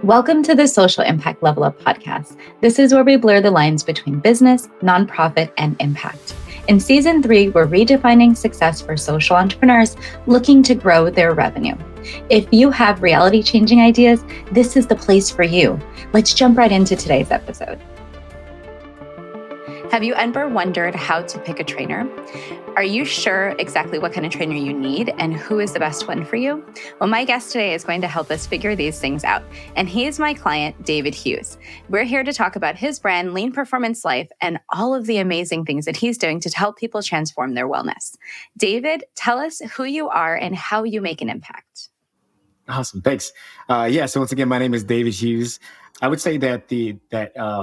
Welcome to the Social Impact Level Up podcast. This is where we blur the lines between business, nonprofit, and impact. In season 3, we're redefining success for social entrepreneurs looking to grow their revenue. If you have reality-changing ideas, this is the place for you. Let's jump right into today's episode. Have you ever wondered how to pick a trainer? Are you sure exactly what kind of trainer you need and who is the best one for you? Well, my guest today is going to help us figure these things out. And he is my client, David Hughes. We're here to talk about his brand, Lean Performance Life, and all of the amazing things that he's doing to help people transform their wellness. David, tell us who you are and how you make an impact. Awesome. Thanks. So once again, my name is David Hughes. I would say that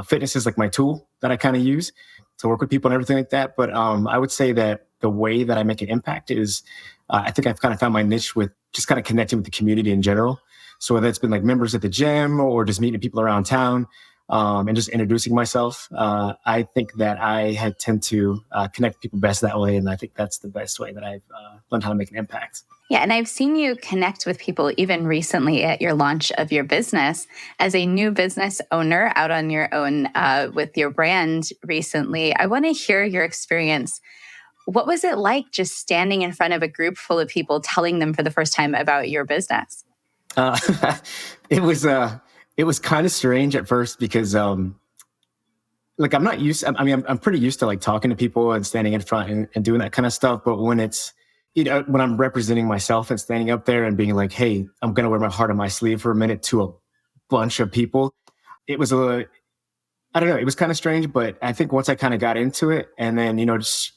fitness is like my tool that I kind of use to work with people and everything like that. But I would say that the way that I make an impact is, I think I've kind of found my niche with just kind of connecting with the community in general. So whether it's been like members at the gym or just meeting people around town and just introducing myself, I think that I tend to connect with people best that way. And I think that's the best way that I've learned how to make an impact. Yeah, and I've seen you connect with people even recently at your launch of your business as a new business owner out on your own with your brand recently. I want to hear your experience. What was it like just standing in front of a group full of people telling them for the first time about your business? It was kind of strange at first because I'm not used. I'm pretty used to like talking to people and standing in front and doing that kind of stuff. But when it's when I'm representing myself and standing up there and being like, hey, I'm going to wear my heart on my sleeve for a minute to a bunch of people, it was I don't know, it was kind of strange, but I think once I kind of got into it and then, just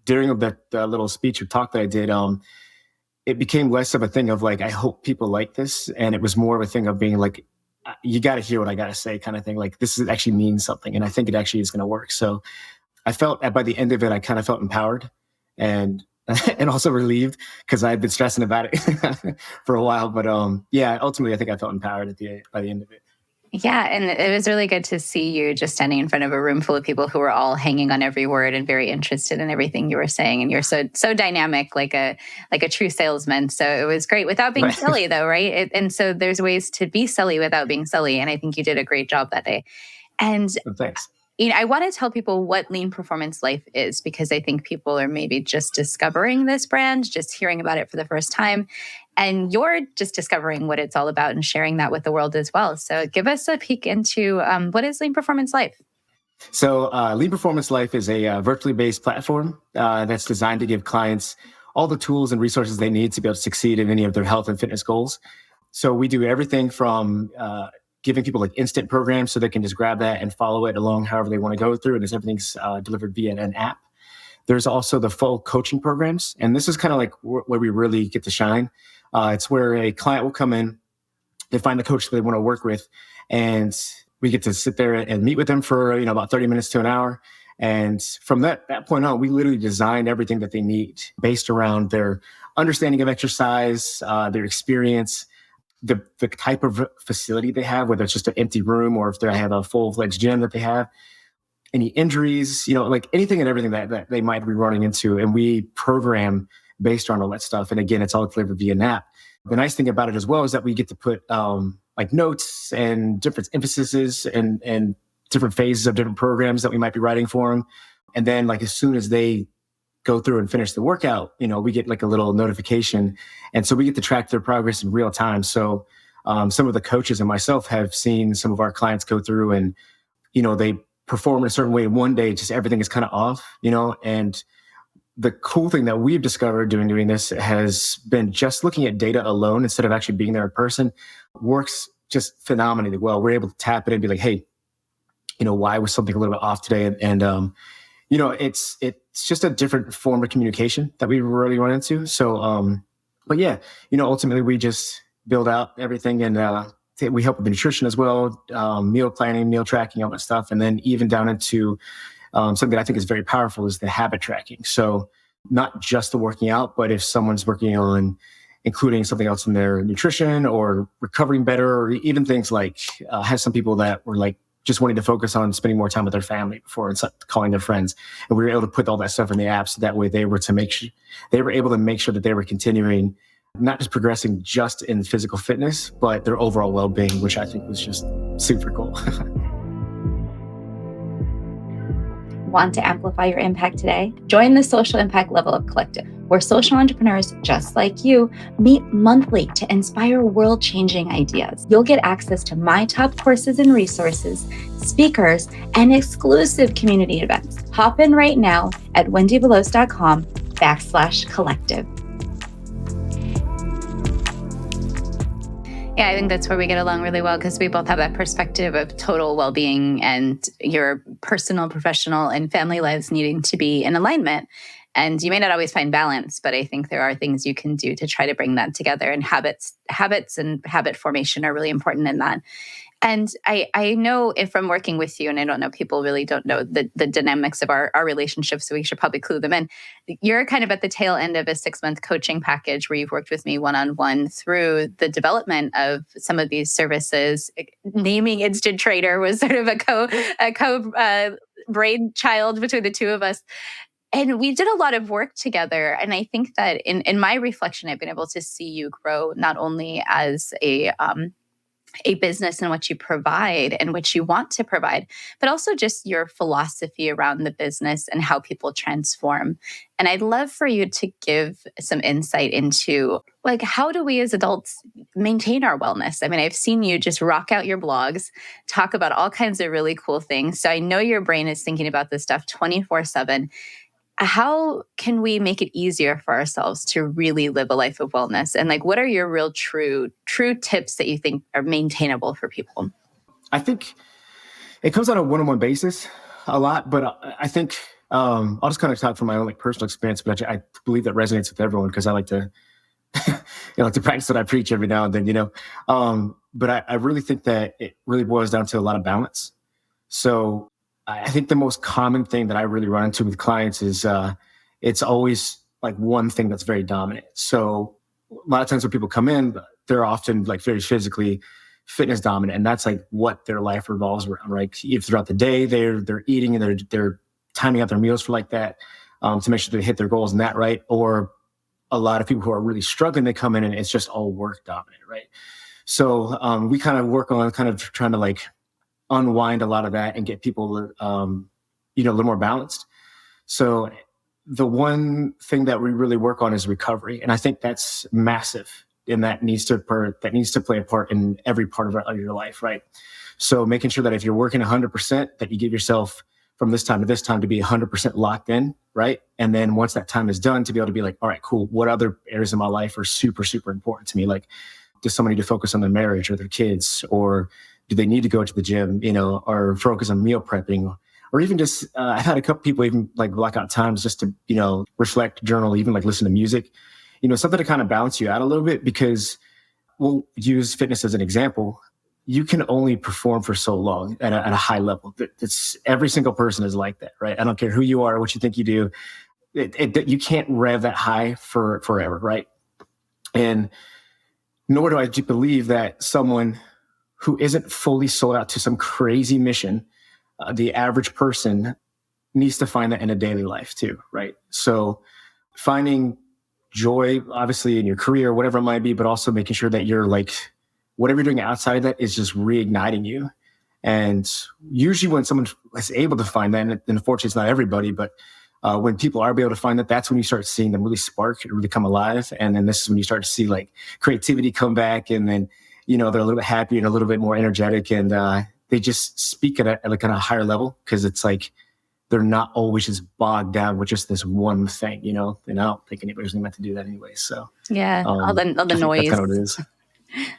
during the little speech or talk that I did, it became less of a thing of like, I hope people like this. And it was more of a thing of being like, you got to hear what I got to say kind of thing. Like this actually means something. And I think it actually is going to work. So I felt by the end of it, I kind of felt empowered and also relieved because I had been stressing about it for a while. But ultimately, I think I felt empowered by the end of it. Yeah, and it was really good to see you just standing in front of a room full of people who were all hanging on every word and very interested in everything you were saying. And you're so dynamic, like a true salesman. So it was great without being silly, though, right? And so there's ways to be silly without being silly. And I think you did a great job that day. And thanks. I want to tell people what Lean Performance Life is because I think people are maybe just discovering this brand, just hearing about it for the first time. And you're just discovering what it's all about and sharing that with the world as well. So give us a peek into what is Lean Performance Life? So Lean Performance Life is a virtually based platform that's designed to give clients all the tools and resources they need to be able to succeed in any of their health and fitness goals. So we do everything from giving people like instant programs so they can just grab that and follow it along however they want to go through. And everything's delivered via an app. There's also the full coaching programs. And this is kind of like where we really get to shine. It's where a client will come in, they find the coach that they want to work with, and we get to sit there and meet with them for about 30 minutes to an hour. And from that point on, we literally designed everything that they need based around their understanding of exercise, their experience, the type of facility they have, whether it's just an empty room or if they have a full-fledged gym that they have, any injuries, like anything and everything that they might be running into. And we program based on all that stuff. And again, it's all delivered via an app. The nice thing about it as well is that we get to put like notes and different emphases and different phases of different programs that we might be writing for them. And then like as soon as they go through and finish the workout, we get like a little notification. And so we get to track their progress in real time. So some of the coaches and myself have seen some of our clients go through and, they perform in a certain way. One day, just everything is kind of off, and the cool thing that we've discovered doing this has been just looking at data alone instead of actually being there in person works just phenomenally well. We're able to tap it and be like, hey, why was something a little bit off today? And it's just a different form of communication that we really run into. So, ultimately we just build out everything and we help with the nutrition as well, meal planning, meal tracking, all that stuff. And then even down into something that I think is very powerful is the habit tracking. So not just the working out, but if someone's working on including something else in their nutrition or recovering better, or even things like have some people that were like just wanting to focus on spending more time with their family before and calling their friends. And we were able to put all that stuff in the app so that way they were able to make sure that they were continuing not just progressing just in physical fitness, but their overall well-being, which I think was just super cool. Want to amplify your impact today? Join the Social Impact Level Up Collective, where social entrepreneurs just like you meet monthly to inspire world-changing ideas. You'll get access to my top courses and resources, speakers, and exclusive community events. Hop in right now at wendiebelos.com/collective. Yeah, I think that's where we get along really well because we both have that perspective of total well-being and your personal, professional, and family lives needing to be in alignment. And you may not always find balance, but I think there are things you can do to try to bring that together. And habits and habit formation are really important in that. And I know if I'm working with you, and I don't know, people really don't know the dynamics of our relationship, so we should probably clue them in. You're kind of at the tail end of a 6-month coaching package where you've worked with me one-on-one through the development of some of these services. Naming Instant Trainer was sort of a co brainchild between the two of us. And we did a lot of work together. And I think that in my reflection, I've been able to see you grow not only as a business and what you provide and what you want to provide, but also just your philosophy around the business and how people transform. And I'd love for you to give some insight into, like, how do we as adults maintain our wellness? I mean, I've seen you just rock out your blogs, talk about all kinds of really cool things. So I know your brain is thinking about this stuff 24/7. How can we make it easier for ourselves to really live a life of wellness? And like, what are your real true tips that you think are maintainable for people? I think it comes on a one-on-one basis a lot, but I think I'll just kind of talk from my own personal experience, but I believe that resonates with everyone because I like to, like to practice what I preach every now and then, But I really think that it really boils down to a lot of balance. So I think the most common thing that I really run into with clients is it's always like one thing that's very dominant. So a lot of times when people come in, they're often like very physically fitness dominant, and that's like what their life revolves around, right? If throughout the day they're eating and they're timing out their meals for like that to make sure they hit their goals and that, right? Or a lot of people who are really struggling, they come in and it's just all work dominant, right? So we kind of work on kind of trying to like unwind a lot of that and get people, a little more balanced. So the one thing that we really work on is recovery. And I think that's massive. And that needs to play a part in every part of your life, right? So making sure that if you're working 100%, that you give yourself from this time to this time to be 100% locked in, right? And then once that time is done, to be able to be like, all right, cool. What other areas of my life are super, super important to me? Like, does somebody need to focus on their marriage or their kids, or do they need to go to the gym, or focus on meal prepping, or even just, I've had a couple people even like block out times just to, reflect, journal, even like listen to music, something to kind of balance you out a little bit, because we'll use fitness as an example. You can only perform for so long at a high level. It's every single person is like that, right? I don't care who you are, what you think you do. You can't rev that high for forever, right? And nor do I believe that someone who isn't fully sold out to some crazy mission, the average person needs to find that in a daily life too, right? So finding joy, obviously, in your career, whatever it might be, but also making sure that you're like, whatever you're doing outside of that is just reigniting you. And usually when someone is able to find that, and unfortunately it's not everybody, but when people are able to find that, that's when you start seeing them really spark and really come alive. And then this is when you start to see like creativity come back, and then, they're a little bit happier and a little bit more energetic, and they just speak at a higher level, because it's like they're not always just bogged down with just this one thing, and I don't think anybody's meant to do that anyway. So yeah, all the noise. That's kind of what it is.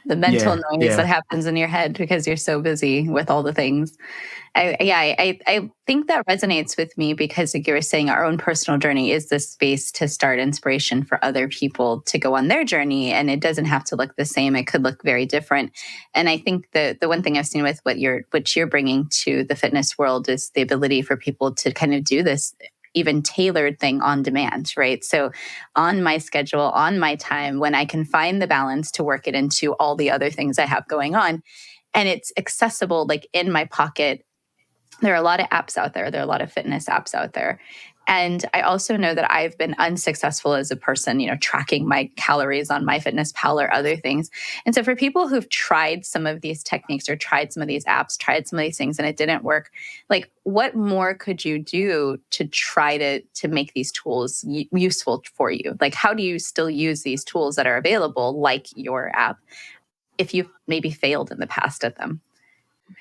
The mental noise that happens in your head because you're so busy with all the things. I think that resonates with me because, like you were saying, our own personal journey is the space to start inspiration for other people to go on their journey. And it doesn't have to look the same. It could look very different. And I think the one thing I've seen with what you're bringing to the fitness world is the ability for people to kind of do this even tailored thing on demand, right? So on my schedule, on my time, when I can find the balance to work it into all the other things I have going on, and it's accessible, like in my pocket. There are a lot of apps out there. There are a lot of fitness apps out there. And I also know that I've been unsuccessful as a person, tracking my calories on MyFitnessPal or other things. And so for people who've tried some of these techniques or tried some of these apps, tried some of these things and it didn't work, like what more could you do to try to make these tools useful for you? Like how do you still use these tools that are available, like your app, if you've maybe failed in the past at them?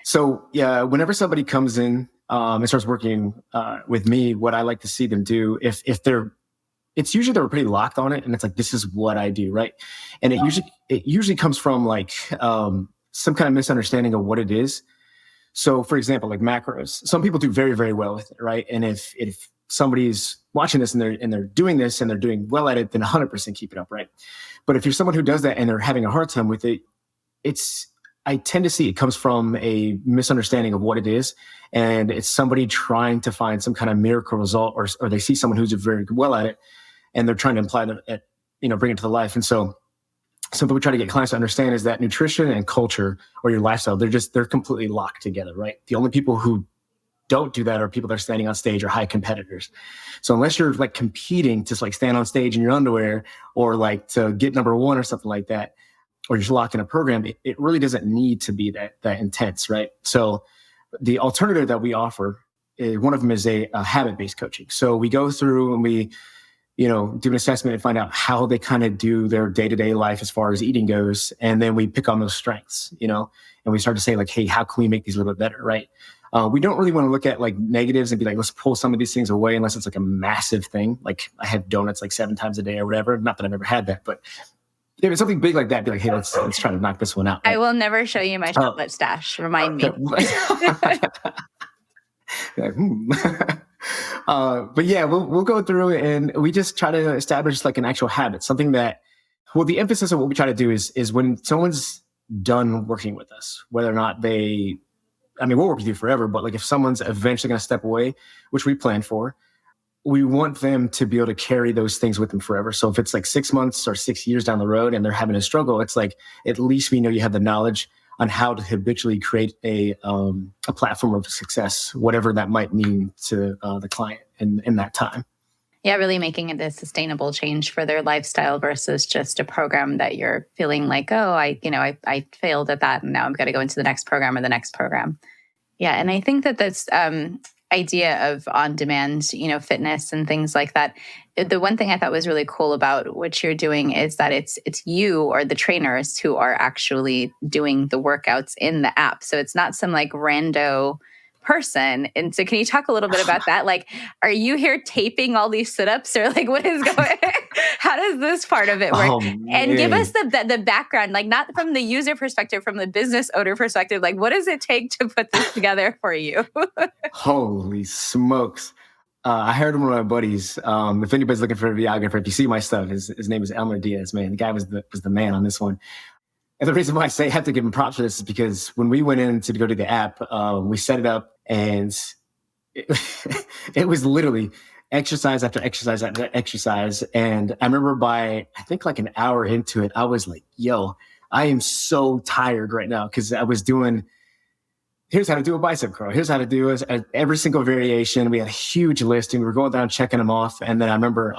So yeah, whenever somebody comes in and starts working with me, what I like to see them do, if it's usually they're pretty locked on it, and it's like, this is what I do, right? And it usually comes from like some kind of misunderstanding of what it is. So for example, like macros, some people do very, very well with it, right? And if somebody's watching this and they're doing this and they're doing well at it, then 100% keep it up, right? But if you're someone who does that and they're having a hard time with it, I tend to see it comes from a misunderstanding of what it is. And it's somebody trying to find some kind of miracle result, or they see someone who's very well at it and they're trying to imply that, bring it to the life. And so something we try to get clients to understand is that nutrition and culture or your lifestyle, they're completely locked together, right? The only people who don't do that are people that are standing on stage or high competitors. So unless you're like competing to like stand on stage in your underwear or like to get number one or something like that, or you're just locked in a program, it really doesn't need to be that intense, right? So the alternative that we offer, one of them is a habit-based coaching. So we go through and we, do an assessment and find out how they kind of do their day-to-day life as far as eating goes. And then we pick on those strengths, and we start to say like, hey, how can we make these a little bit better, right? We don't really want to look at like negatives and be like, let's pull some of these things away unless it's like a massive thing. Like I have donuts like 7 times a day or whatever. Not that I've ever had that, but if it's something big like that, be like, hey, let's try to knock this one out. Right? I will never show you my chocolate stash. Remind me. But yeah, we'll go through it and we just try to establish like an actual habit, something that, the emphasis of what we try to do is when someone's done working with us, whether or not we'll work with you forever, but like if someone's eventually going to step away, which we plan for, we want them to be able to carry those things with them forever. So if it's like 6 months or 6 years down the road and they're having a struggle, it's like, at least we know you have the knowledge on how to habitually create a platform of success, whatever that might mean to the client in that time. Yeah, really making it a sustainable change for their lifestyle versus just a program that you're feeling like, oh, I failed at that and now I've got to go into the next program or the next program. Yeah, and I think that that's idea of on-demand, fitness and things like that. The one thing I thought was really cool about what you're doing is that it's you or the trainers who are actually doing the workouts in the app. So it's not some like rando person. And so can you talk a little bit about that? Like, are you here taping all these sit-ups or like what is going how does this part of it work? Oh, and give us the background, like not from the user perspective, from the business owner perspective, like what does it take to put this together for you? Holy smokes. I heard one of my buddies, if anybody's looking for a videographer, if you see my stuff, his name is Elmer Diaz, man. The guy was the man on this one. And the reason why I have to give him props for this is because when we went in to go to the app, we set it up and it was literally exercise after exercise after exercise. And I remember I think like an hour into it, I was like, yo, I am so tired right now because I was doing, here's how to do a bicep curl. Here's how to do every single variation. We had a huge list and we were going down, checking them off. And then I remember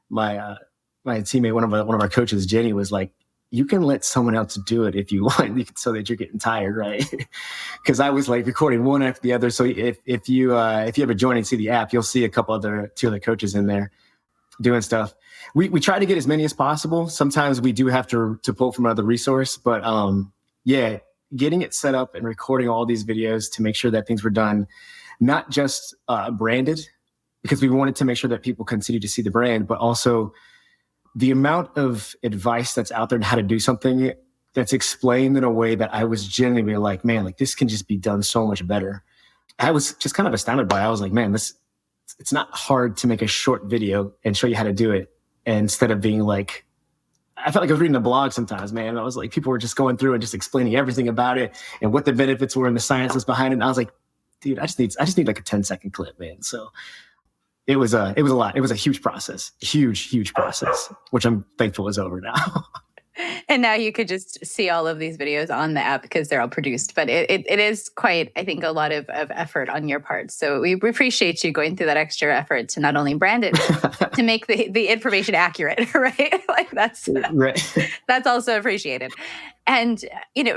my teammate, one of our coaches, Jenny, was like, you can let someone else do it if you want, so that you're getting tired, right? Because I was like recording one after the other. So if you ever join and see the app, you'll see two other coaches in there doing stuff. We try to get as many as possible. Sometimes we do have to pull from another resource, but yeah, getting it set up and recording all these videos to make sure that things were done, not just branded, because we wanted to make sure that people continue to see the brand, but also the amount of advice that's out there on how to do something that's explained in a way that I was genuinely like, man, like this can just be done so much better. I was just kind of astounded by it. I was like, man, it's not hard to make a short video and show you how to do it. And instead of being like, I felt like I was reading a blog sometimes, man. I was like, people were just going through and just explaining everything about it and what the benefits were and the science was behind it. And I was like, dude, I just need like a 10-second clip, man. So it was a lot. It was a huge process, huge process, which I'm thankful is over now. And now you could just see all of these videos on the app because they're all produced. But it is quite, I think, a lot of effort on your part. So we appreciate you going through that extra effort to not only brand it, but to make the information accurate, right? Like Right. that's also appreciated. And,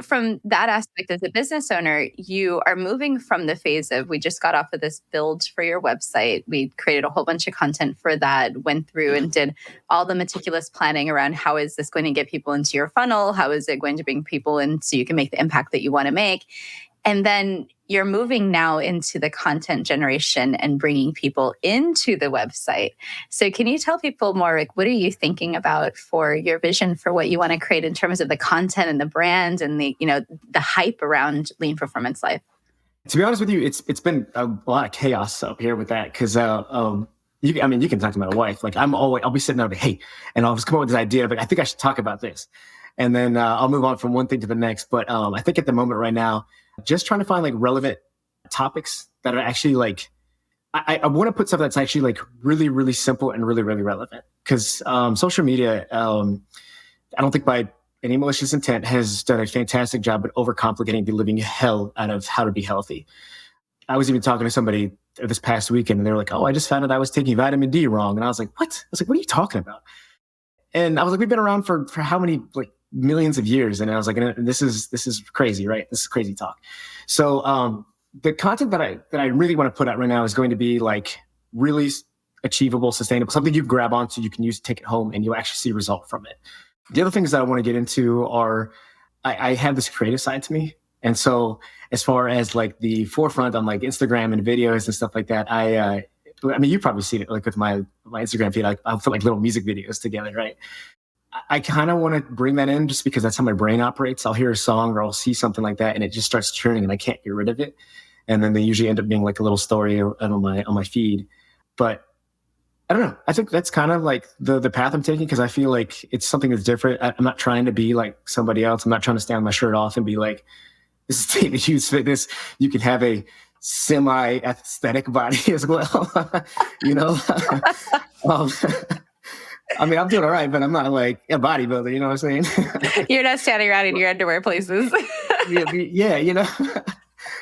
from that aspect as a business owner, you are moving from the phase of we just got off of this build for your website. We created a whole bunch of content for that, went through and did all the meticulous planning around how is this going to get people into your funnel? How is it going to bring people in so you can make the impact that you want to make? And then you're moving now into the content generation and bringing people into the website. So can you tell people more, like, what are you thinking about for your vision for what you want to create in terms of the content and the brand and the hype around Lean Performance Life? To be honest with you, it's been a lot of chaos up here with that because you can talk to my wife. Like I'll be sitting there like, hey, and I'll just come up with this idea, but I think I should talk about this, and then I'll move on from one thing to the next. But I think at the moment right now, just trying to find like relevant topics that are actually like I want to put stuff that's actually like really, really simple and really, really relevant because social media, I don't think by any malicious intent has done a fantastic job at overcomplicating the living hell out of how to be healthy. I was even talking to somebody this past weekend and they were like, oh, I just found out I was taking vitamin D wrong. And I was like, what? I was like, what are you talking about? And I was like, we've been around for how many like millions of years? And I was like, and this is crazy, right? This is crazy talk. So the content that I really want to put out right now is going to be like really achievable, sustainable, something you can grab onto, you can use to take it home and you'll actually see a result from it. The other things that I want to get into are I have this creative side to me. And so as far as like the forefront on like Instagram and videos and stuff like that, I mean, you've probably seen it like with my Instagram feed, I'll put like little music videos together, right? I kind of want to bring that in just because that's how my brain operates. I'll hear a song or I'll see something like that and it just starts churning and I can't get rid of it. And then they usually end up being like a little story on my feed. But I don't know. I think that's kind of like the path I'm taking because I feel like it's something that's different. I'm not trying to be like somebody else. I'm not trying to stand my shirt off and be like, this is David Hughes Fitness. You can have a semi-aesthetic body as well. I mean, I'm doing all right, but I'm not like a bodybuilder. You know what I'm saying? You're not standing around in your underwear places. Yeah,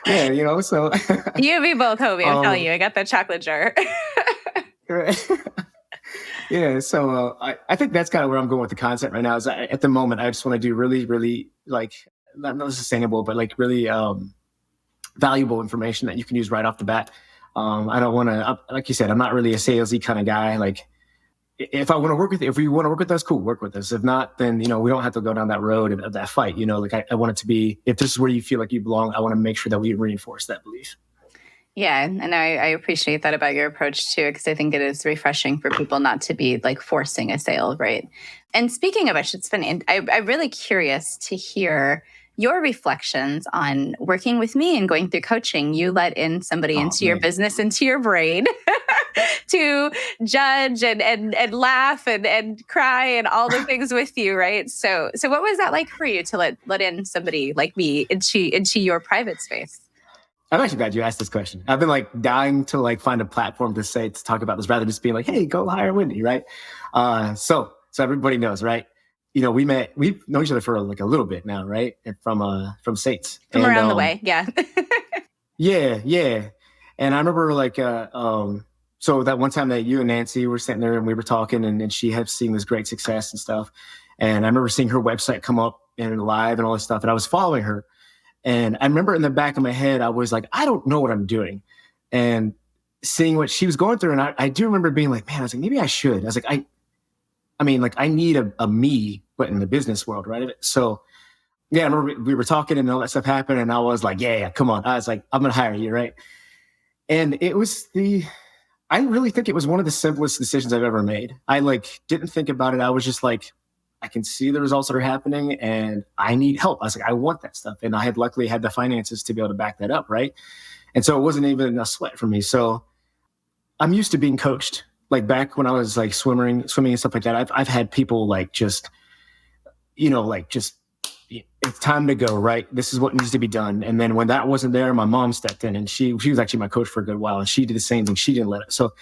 Yeah, so. You and me both, homie. I'm telling you, I got that chocolate jar. Yeah, so I think that's kind of where I'm going with the content right now. Is at the moment, I just want to do really, really like not sustainable, but like really valuable information that you can use right off the bat. I don't want to, like you said, I'm not really a salesy kind of guy. Like if I want to work with you, if you want to work with us, cool, work with us. If not, then, we don't have to go down that road of that fight. Like I want it to be, if this is where you feel like you belong, I want to make sure that we reinforce that belief. Yeah. And I appreciate that about your approach too, because I think it is refreshing for people not to be like forcing a sale, right? And speaking of which, it's funny. I'm really curious to hear your reflections on working with me and going through coaching. You let in somebody into your business, into your brain to judge and laugh and cry and all the things with you, right? So what was that like for you to let in somebody like me into your private space? I'm actually glad you asked this question. I've been like dying to like find a platform to talk about this rather than just being like, hey, go hire Wendie, right? So everybody knows, right? We've known each other for like a little bit now, right? From States. From around the way, yeah. Yeah. And I remember like, so that one time that you and Nancy were sitting there and we were talking and she had seen this great success and stuff. And I remember seeing her website come up and live and all this stuff. And I was following her. And I remember in the back of my head, I was like, I don't know what I'm doing. And seeing what she was going through. And I do remember being like, man, I was like, maybe I should. I was like, I mean, like I need a me, but in the business world, right? So yeah, I remember we were talking and all that stuff happened. And I was like, yeah, come on. I was like, I'm going to hire you, right? And it was I really think it was one of the simplest decisions I've ever made. I like didn't think about it. I was just like, I can see the results that are happening and I need help. I was like, I want that stuff. And I had luckily had the finances to be able to back that up. Right. And so it wasn't even a sweat for me. So I'm used to being coached. Like back when I was like swimming and stuff like that, I've had people like just, it's time to go, right? This is what needs to be done. And then when that wasn't there, my mom stepped in, and she was actually my coach for a good while, and she did the same thing. She didn't let it. So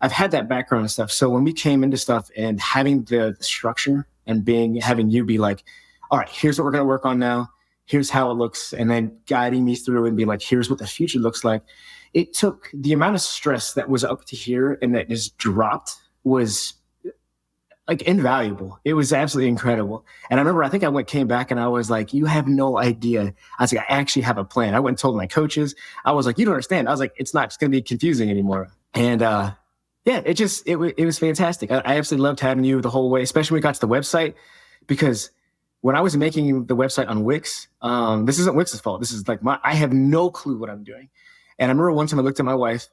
I've had that background and stuff. So when we came into stuff and having the structure and having you be like, all right, here's what we're going to work on now. Here's how it looks. And then guiding me through and be like, here's what the future looks like. It took the amount of stress that was up to here and that just dropped was like invaluable. It was absolutely incredible. And I remember, I think came back and I was like, you have no idea. I was like, I actually have a plan. I went and told my coaches. I was like, you don't understand. I was like, it's not just going to be confusing anymore. And it was fantastic. I absolutely loved having you the whole way, especially when we got to the website, because when I was making the website on Wix, this isn't Wix's fault. This is like I have no clue what I'm doing. And I remember one time I looked at my wife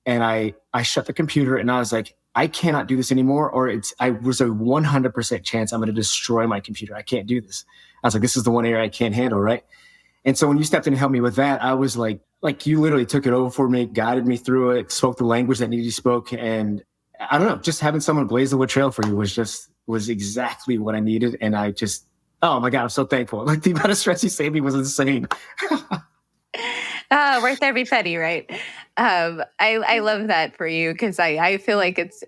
and I shut the computer and I was like, I cannot do this anymore, or I was a 100% chance I'm going to destroy my computer. I can't do this. I was like, this is the one area I can't handle, right? And so when you stepped in and helped me with that, I was like you literally took it over for me, guided me through it, spoke the language that needed to be spoke. And I don't know, just having someone blaze the wood trail for you was exactly what I needed. And I just, oh my God, I'm so thankful. Like the amount of stress you saved me was insane. Worth every penny, right? I love that for you, because I feel like it's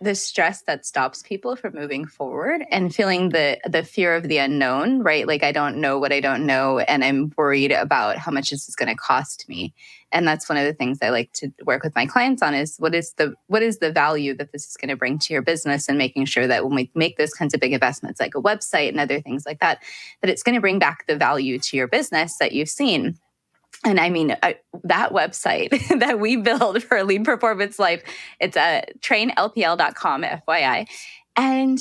the stress that stops people from moving forward and feeling the fear of the unknown, right? Like, I don't know what I don't know, and I'm worried about how much this is going to cost me. And that's one of the things I like to work with my clients on is what is the value that this is going to bring to your business, and making sure that when we make those kinds of big investments like a website and other things like that, that it's going to bring back the value to your business that you've seen. And I mean, that website that we build for Lead Performance Life, it's trainlpl.com, FYI. And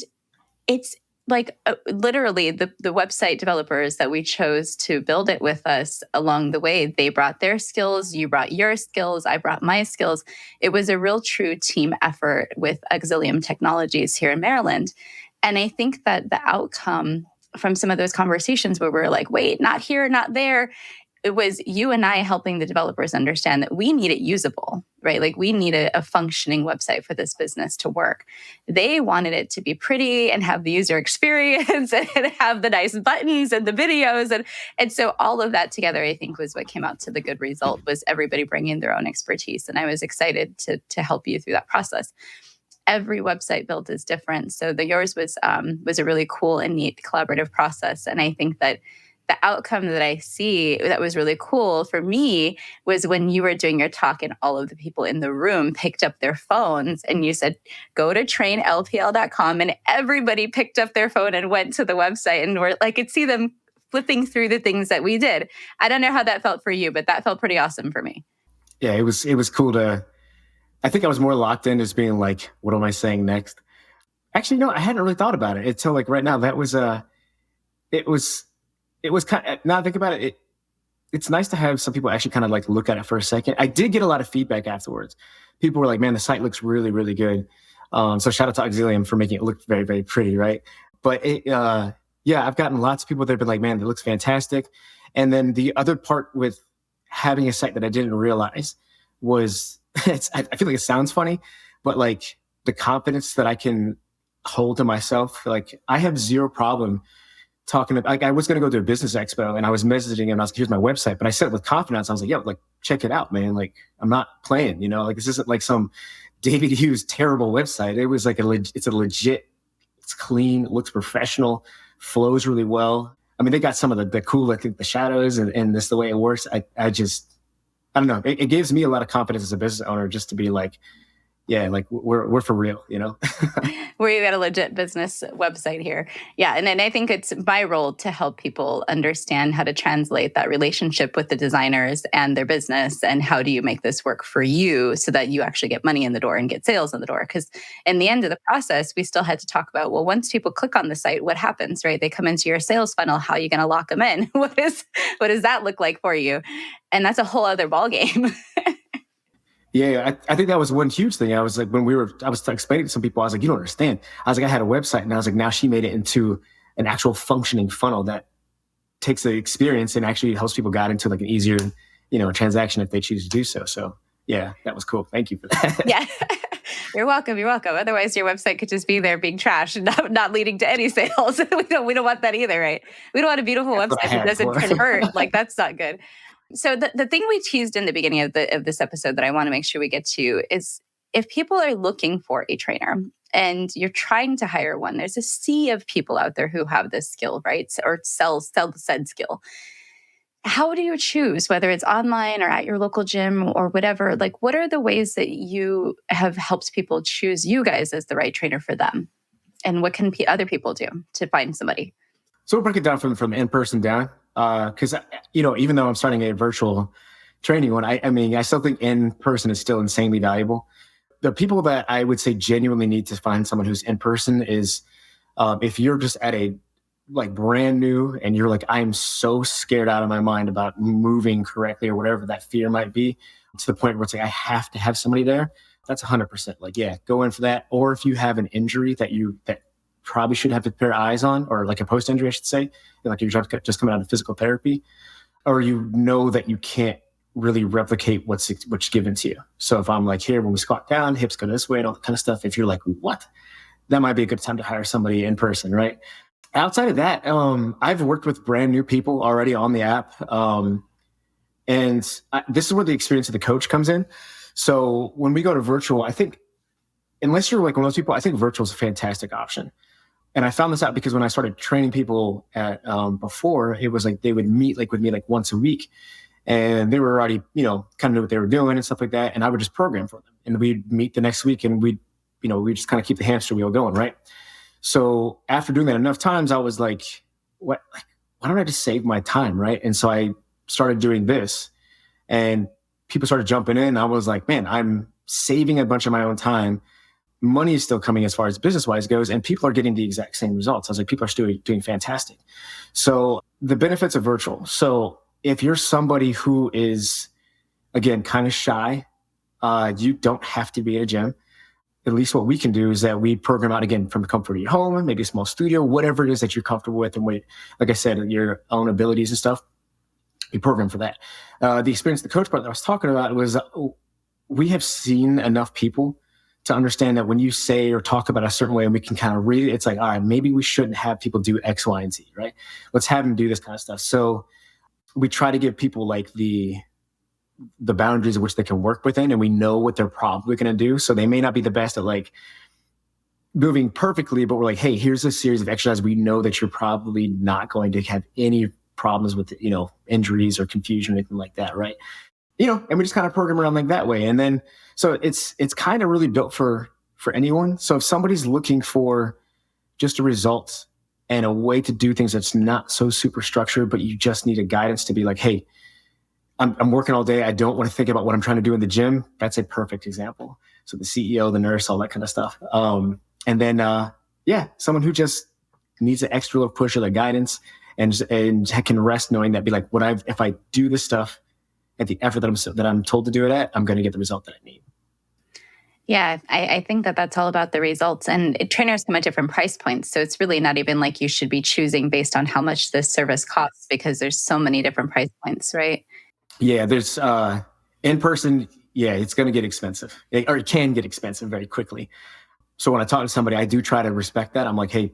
it's like literally the website developers that we chose to build it with us along the way, they brought their skills, you brought your skills, I brought my skills. It was a real true team effort with Auxilium Technologies here in Maryland. And I think that the outcome from some of those conversations where we're like, wait, not here, not there, it was you and I helping the developers understand that we need it usable, right? Like we need a functioning website for this business to work. They wanted it to be pretty and have the user experience and have the nice buttons and the videos. And so all of that together, I think, was what came out to the good result, was everybody bringing their own expertise. And I was excited to help you through that process. Every website built is different. So yours was a really cool and neat collaborative process. And I think that the outcome that I see that was really cool for me was when you were doing your talk and all of the people in the room picked up their phones and you said, go to trainlpl.com, and everybody picked up their phone and went to the website, and I could see them flipping through the things that we did. I don't know how that felt for you, but that felt pretty awesome for me. Yeah, it was cool I think I was more locked in as being like, what am I saying next? Actually, no, I hadn't really thought about it until like right now. That was, it was kind of, now I think about it, it's nice to have some people actually kind of like look at it for a second. I did get a lot of feedback afterwards. People were like, man, the site looks really, really good. So shout out to Auxilium for making it look very, very pretty, right? But I've gotten lots of people that have been like, man, it looks fantastic. And then the other part with having a site that I didn't realize was, I feel like it sounds funny, but like the confidence that I can hold to myself, like I have zero problem talking about, like I was going to go to a business expo and I was messaging him and I was like, here's my website, but I said it with confidence. I was like, yeah, like check it out, man. Like I'm not playing, like this isn't like some David Hughes terrible website. It was like it's a legit, it's clean, it looks professional, flows really well. I mean, they got some of the cool, I think the shadows and this, the way it works. I don't know. It gives me a lot of confidence as a business owner just to be like, yeah, like we're for real, We've got a legit business website here. Yeah. And then I think it's my role to help people understand how to translate that relationship with the designers and their business, and how do you make this work for you so that you actually get money in the door and get sales in the door. Because in the end of the process, we still had to talk about, well, once people click on the site, what happens, right? They come into your sales funnel. How are you going to lock them in? What does that look like for you? And that's a whole other ballgame. Yeah, I think that was one huge thing. I was like, I was explaining to some people, I was like, you don't understand. I was like, I had a website, and I was like, now she made it into an actual functioning funnel that takes the experience and actually helps people get into like an easier, transaction if they choose to do so. So yeah, that was cool. Thank you for that. Yeah. You're welcome. You're welcome. Otherwise, your website could just be there being trash and not leading to any sales. We don't want that either, right? We don't want a beautiful That's what I website that had doesn't for. convert. Like that's not good. So the thing we teased in the beginning of this episode that I want to make sure we get to is if people are looking for a trainer and you're trying to hire one, there's a sea of people out there who have this skill, right? Or sell said skill. How do you choose whether it's online or at your local gym or whatever? Like, what are the ways that you have helped people choose you guys as the right trainer for them? And what can other people do to find somebody? So we'll break it down from in-person down. Because, even though I'm starting a virtual training one, I mean, I still think in-person is still insanely valuable. The people that I would say genuinely need to find someone who's in-person is if you're just at a like brand new and you're like, I'm so scared out of my mind about moving correctly or whatever that fear might be, to the point where it's like, I have to have somebody there. That's 100%. Like, yeah, go in for that. Or if you have an injury that probably should have a pair of eyes on, or like a post-injury, I should say, like you're just coming out of physical therapy, or you know that you can't really replicate what's given to you. So if I'm like, here, when we squat down, hips go this way and all that kind of stuff, if you're like, what? That might be a good time to hire somebody in person, right? Outside of that, I've worked with brand new people already on the app. This is where the experience of the coach comes in. So when we go to virtual, I think, unless you're like one of those people, I think virtual is a fantastic option. And I found this out because when I started training people at before, it was like they would meet like with me like once a week, and they were already, kind of knew what they were doing and stuff like that. And I would just program for them, and we'd meet the next week, and we just kind of keep the hamster wheel going, right? So after doing that enough times, I was like, what? Like, why don't I just save my time, right? And so I started doing this, and people started jumping in. I was like, man, I'm saving a bunch of my own time. Money is still coming as far as business-wise goes, and people are getting the exact same results. I was like, people are still doing fantastic. So the benefits of virtual. So if you're somebody who is, again, kind of shy, you don't have to be at a gym. At least what we can do is that we program out, again, from the comfort of your home, maybe a small studio, whatever it is that you're comfortable with, and like I said, your own abilities and stuff. We program for that. The experience, the coach part that I was talking about was we have seen enough people to understand that when you say or talk about a certain way and we can kind of read it, it's like, all right, maybe we shouldn't have people do X, Y, and Z, right? Let's have them do this kind of stuff. So we try to give people like the boundaries of which they can work within, and we know what they're probably going to do. So they may not be the best at like moving perfectly, but we're like, hey, here's a series of exercises. We know that you're probably not going to have any problems with, injuries or confusion or anything like that, right? And we just kind of program around like that way. And then, so it's kind of really built for anyone. So if somebody's looking for just a result and a way to do things that's not so super structured, but you just need a guidance to be like, hey, I'm working all day. I don't want to think about what I'm trying to do in the gym. That's a perfect example. So the CEO, the nurse, all that kind of stuff. And then, someone who just needs an extra little push or the guidance and can rest knowing that, be like, if I do this stuff at the effort that I'm told to do it at, I'm going to get the result that I need. Yeah, I think that's all about the results. And trainers come at different price points. So it's really not even like you should be choosing based on how much this service costs, because there's so many different price points, right? Yeah, there's in person. Yeah, it's going to get expensive, or it can get expensive very quickly. So when I talk to somebody, I do try to respect that. I'm like, hey,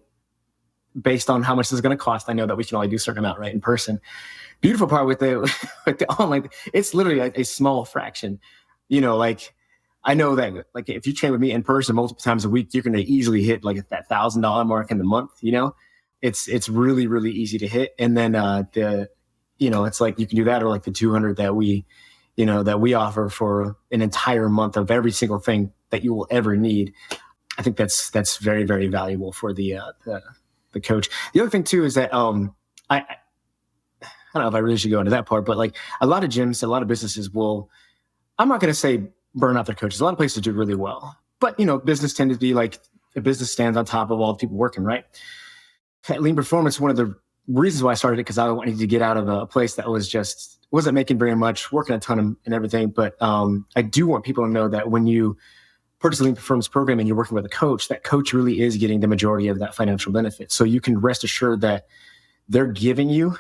based on how much this is going to cost, I know that we can only do a certain amount, right, in person. Beautiful part with the online, it's literally a small fraction. Like I know that like if you train with me in person multiple times a week, you're going to easily hit like that $1,000 mark in the month. It's really, really easy to hit. And then it's like you can do that, or like the 200 that we offer for an entire month of every single thing that you will ever need. I think that's very, very valuable for the coach. The other thing too is that I don't know if I really should go into that part, but like a lot of gyms, a lot of businesses will, I'm not going to say burn out their coaches. A lot of places do really well, but business tend to be like a business stands on top of all the people working, right? At Lean Performance, one of the reasons why I started it, because I wanted to get out of a place that wasn't making very much, working a ton and everything. But I do want people to know that when you purchase a Lean Performance program and you're working with a coach, that coach really is getting the majority of that financial benefit. So you can rest assured that they're giving you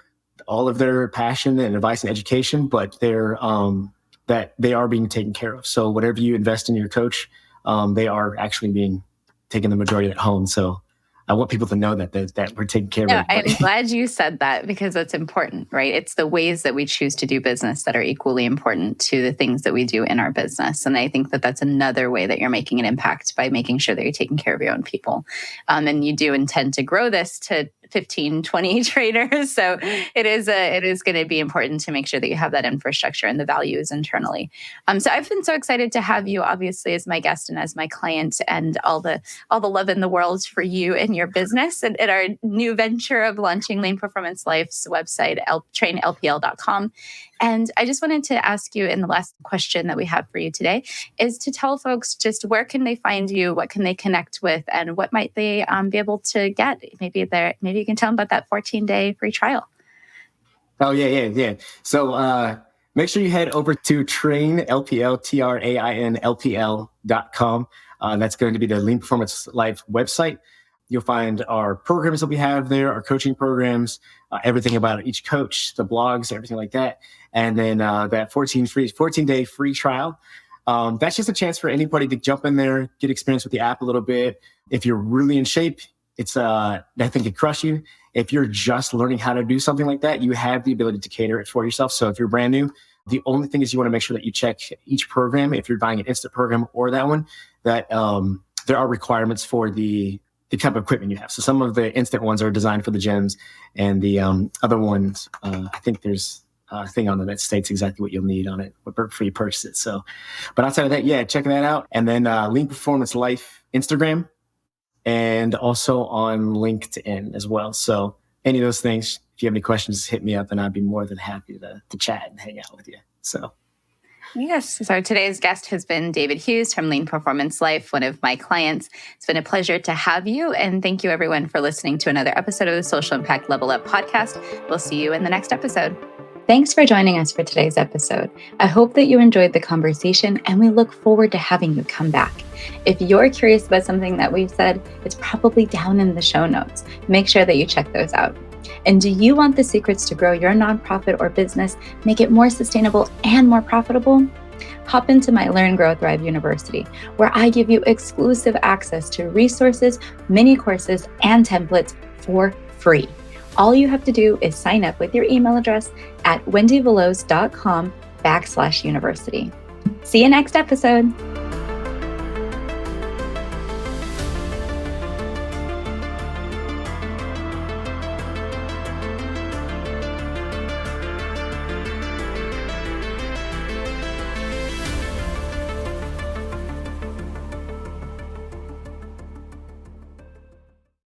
all of their passion and advice and education, but that they are being taken care of. So whatever you invest in your coach, they are actually being taking the majority at home. So I want people to know that we're taking care of everybody. I'm glad you said that because that's important, right? It's the ways that we choose to do business that are equally important to the things that we do in our business. And I think that that's another way that you're making an impact by making sure that you're taking care of your own people. And you do intend to grow this to 15, 20 trainers. So it is going to be important to make sure that you have that infrastructure and the values internally. So I've been so excited to have you, obviously, as my guest and as my client, and all the love in the world for you and your business and our new venture of launching Lean Performance Life's website, trainlpl.com. And I just wanted to ask you, in the last question that we have for you today, is to tell folks just where can they find you, what can they connect with, and what might they be able to get? Maybe you can tell them about that 14-day free trial. Oh, yeah. So make sure you head over to trainlpl.com. That's going to be the Lean Performance Life website. You'll find our programs that we have there, our coaching programs, everything about each coach, the blogs, everything like that. And then that 14-day free trial. That's just a chance for anybody to jump in there, get experience with the app a little bit. If you're really in shape, it's that thing can crush you. If you're just learning how to do something like that, you have the ability to cater it for yourself. So if you're brand new, the only thing is you want to make sure that you check each program. If you're buying an instant program or that one, that there are requirements for the type of equipment you have. So some of the instant ones are designed for the gyms, and the other ones, I think there's a thing on them that states exactly what you'll need on it before you purchase it. So, but outside of that, yeah, checking that out. And then Lean Performance Life Instagram, and also on LinkedIn as well. So any of those things, if you have any questions, hit me up and I'd be more than happy to chat and hang out with you. So. Yes. So today's guest has been David Hughes from Lean Performance Life, one of my clients. It's been a pleasure to have you. And thank you, everyone, for listening to another episode of the Social Impact Level Up podcast. We'll see you in the next episode. Thanks for joining us for today's episode. I hope that you enjoyed the conversation, and we look forward to having you come back. If you're curious about something that we've said, it's probably down in the show notes. Make sure that you check those out. And do you want the secrets to grow your nonprofit or business, make it more sustainable and more profitable? Hop into my Learn, Grow, Thrive University, where I give you exclusive access to resources, mini courses, and templates for free. All you have to do is sign up with your email address at wendyveloz.com/university. See you next episode.